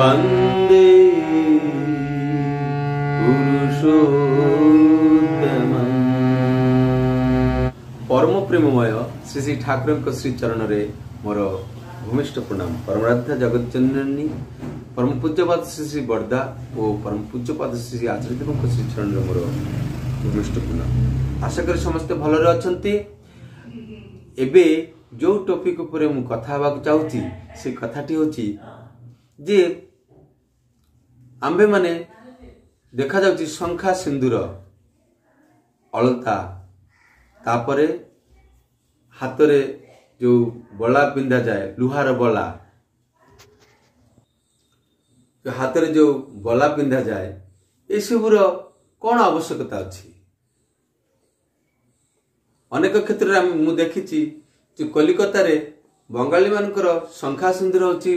वंदे पुरुषोत्तमम्। परम प्रेममय श्री श्री ठाकुर श्री चरण रे मोर भूमिष्ठ प्रणाम। परमराध्या जगत जननी परम पूज्यपाद श्री श्री बरदा और परम पूज्यपाद श्री श्री आचार्यदेव श्री चरण रे मोर भूमिष्ठ प्रणाम। आशा करी समस्ते भलरे अछंती। एबे जो टॉपिक ऊपर मु कथा हेबाक चाहूची से कथाटी होची जे आंबे माने देखा जाउची शंखा सिंदूर अलता तापरे हातरे जो बला पिंधा जाए लुहार बला हाथ में जो बला पिंधा जाए ये सबूर कौन आवश्यकता अच्छी। अनेक क्षेत्र में मु देखी कलिकता रे बंगाली मानकर शंखा सिंदूर होची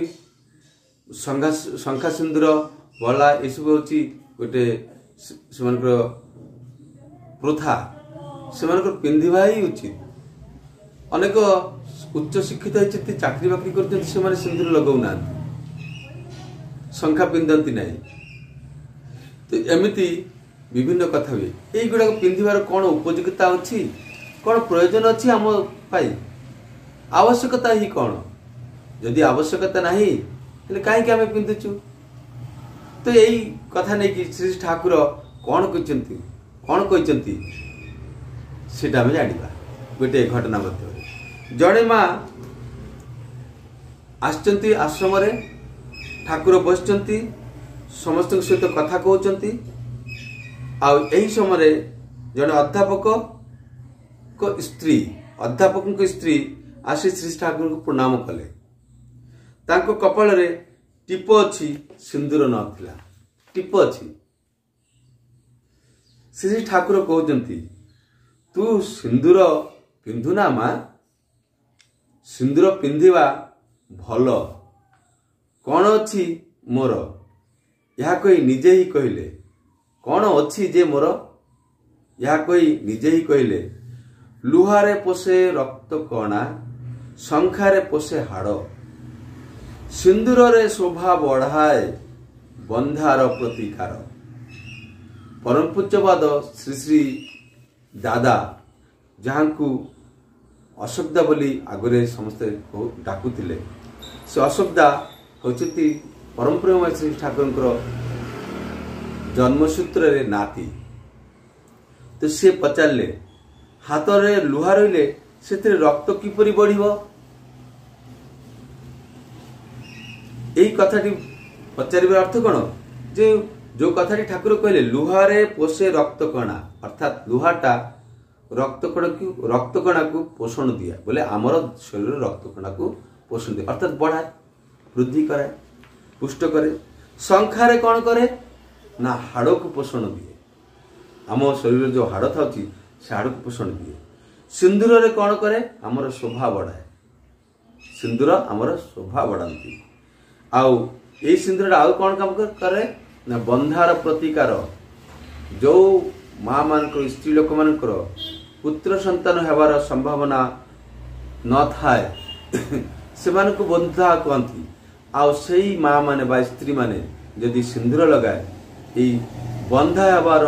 शंखा सिंदूर बला ये सब होची गोटे प्रथा से पिंधिबा ही उचित। अनेक उच्च शिक्षित होती चाकरी बाकरी करते सिंदूर लगौना शंखा पिंधती नहीं। तो एमती विभिन्न कथा हुए यही गुड़ा पिंधार कौन उपयोगिता अच्छी कौन प्रयोजन अच्छी आम पाई आवश्यकता ही कौन जदि आवश्यकता नहीं कहीं आम पिंधुचु। तो यही कथा नहीं कि श्री ठाकुर कौन कहते सेटा आम जाना। गोटे घटना मध्य जड़े माँ आश्चंती आश्रम रे ठाकुर बसचंती समस्त सहित कथा कहउचंती। यही समय जड़े अध्यापक स्त्री आसी श्री ठाकुर को प्रणाम कले। तांको कपाल रे टीप अच्छी सिंदूर नथिला टीप अच्छी। श्री ठाकुर कहउचंती तू सिंदूर पिंधुना माँ सिंदूर पिंधिबा भल कौन अच्छी मोर यह कही निजे ही कहले कौन अच्छी जे मोर यह कही निजे ही कहले लुहारे पोषे रक्त कणा शंखारे पोषे हाड़ सिंदूर रे शोभा बढ़ाए बंधार प्रतिकार। परम पूज्यपाद श्री श्री दादा जहाँ को अशोकदा बोली आगरे समस्ते डाकुतिले से अशोकदा होचती परम प्रेम श्री ठाकुर जन्मसूत्र रे नाती। तो सी पचारे हाथ रे लुहा रहिले से रक्त किपरि बढ़िबो यही कथाटी पचारिबार अर्थ कौन जे जो कथाटी ठाकुर कहले लुहारे पोषे रक्त कणा अर्थात लुहाटा रक्त कणा को पोषण दिया बोले आमर शरीर रक्त कणा को पोषण दिया अर्थात बढ़ाए वृद्धि करे पुष्ट करे। शंखारे कौन करे ना हाड़ को पोषण दिए आम शरीर जो हाड़ था से हाड़ को पोषण दिए। सिंदूर रे कौन करे आमर शोभा बढ़ाए सिंदूर आमर शोभा बढ़ाती। आउ ये सिंदूर आउ कौन काम करे ना बंधार प्रतिकार जो माँ मान स्त्री लोक मान पुत्र संतान हेबार संभावना न थाए से बंधा कहती। आउ सही माँ माने बा स्त्री माने जदि सिंदूर लगाए ये बंधा हेबार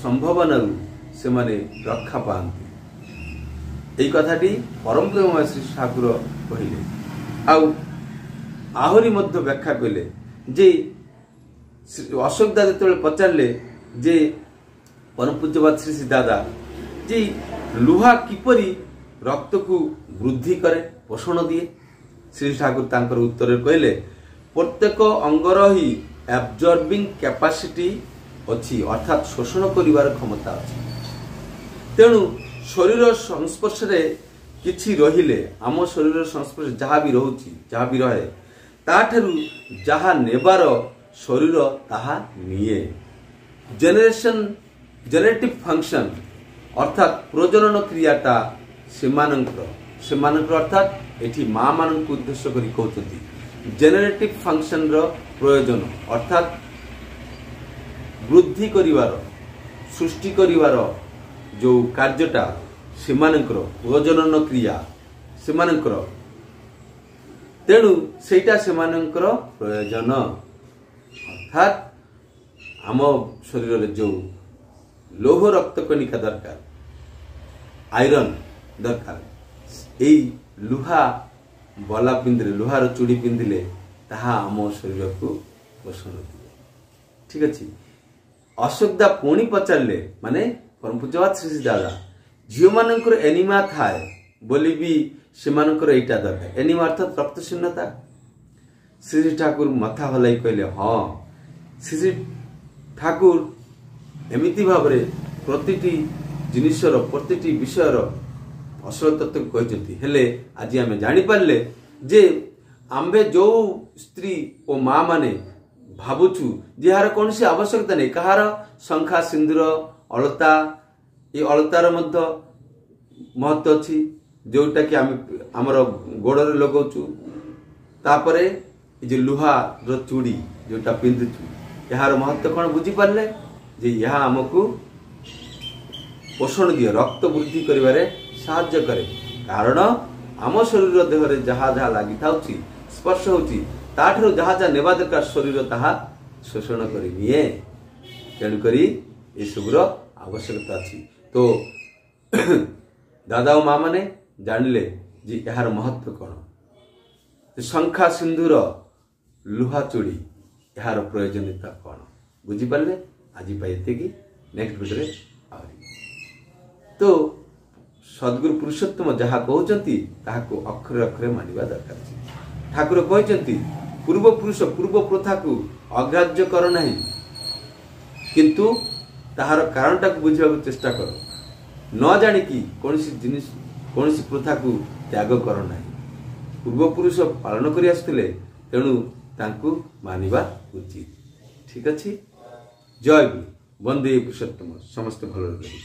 संभावना से माने रक्षा पाती। यही कथाटी परम प्रेम श्री ठाकुर कहले। आहरी मध्य व्याख्या कले जे अशोक दादा जो पचारे जे परम पूज्यपाद श्री श्री दादा जे लुहा किपरि रक्त को वृद्धि करे पोषण दिए श्री ठाकुर तांकर उत्तर कहले प्रत्येक अंगर ही एब्जॉर्बिंग कैपेसिटी अच्छी अर्थात शोषण करिवार क्षमता अच्छी। तेणु शरीर संस्पर्श किछि रहिले आम शरीर संस्पर्श जहाँ भी रोची जहाँ भी रहे ताठरू जहाँ नेबार शरीर ताहा निये। जेनेटिव फंक्शन अर्थात प्रजनन क्रियाटा सेमानंकर अर्थात एठी माँ मान उद्देश्य करी कहते जेनेटिव फंक्शन रो प्रयोजन अर्थात वृद्धि करिवार सृष्टि करिवार जो कार्यटा सेमानंकर प्रजनन क्रिया सेमानंकर तेणु सेटा सेमानंकर प्रयोजन अर्थात आम शरीर जो लौह रक्त कणिका दरकार आयरन दरकार यही लुहा बला पिंधिले लुहार चूड़ी पिंधिले ताहा आम शरीर को पोषण दिए। ठीक अच्छे अशोकदा पुणी पचारे माने परम पूज्यपाद श्री श्री दादा झील मानकर एनिमा थाए बोली भी सेमानकर एटा दरकार एनिमा अर्थात रक्त शून्यता। श्री श्री ठाकुर मथा हलाई कहले हाँ श्री श्री ठाकुर एमिति भाव प्रतिटी जिनिसर प्रतिटी विषयर असल तत्व कहते हेले आज आम जापारे जे आम्भे जो स्त्री और माँ माने भावुछु जे यार कौन सी आवश्यकता नहीं कहार शंखा सिंदूर अलता ये अलतार मध्य महत्व अच्छी जोटा कि आमर गोड़े लगौचु तापरे जे लुहा चूड़ी जोटा पिंधुचु यार महत्व कौन बुझीपारे जे यह आमको पोषण दिए रक्त वृद्धि करिवारे साहाय्य करे कारण आम शरीर देहरे जहा जहा लगी था स्पर्श होची ताठरो जहा जहा नेबा दरकार शरीर ताहा शोषण करि निए तेणुकरी ए सबुर आवश्यकता अच्छी। तो दादा और माँ माने जानिले जे यार महत्व कौन शंखा सिंधुर लुहा चूड़ी यार प्रयोजनीयता कौन बुझीपारे आज ये नेक्स्ट वीडियो तो सद्गुरु पुरुषोत्तम जहाँ कहते ताहाको अक्षरे अक्षरे मानिबा दरकार। ठाकुर कहते पूर्व पुरुष पूर्व प्रथा को अग्राह्य कर नहीं किंतु ताहार कारणटा को बुझा चेष्टा कर न जानिकी कौन सी जिनिस कौन सी प्रथा को त्याग कर नहीं पूर्व पुरुष पालन कर आसुले तेणु तांकु मानिबा उचित। ठीक अच्छे जय गुरु वंदे पुरुषोत्तम समस्त भल रही।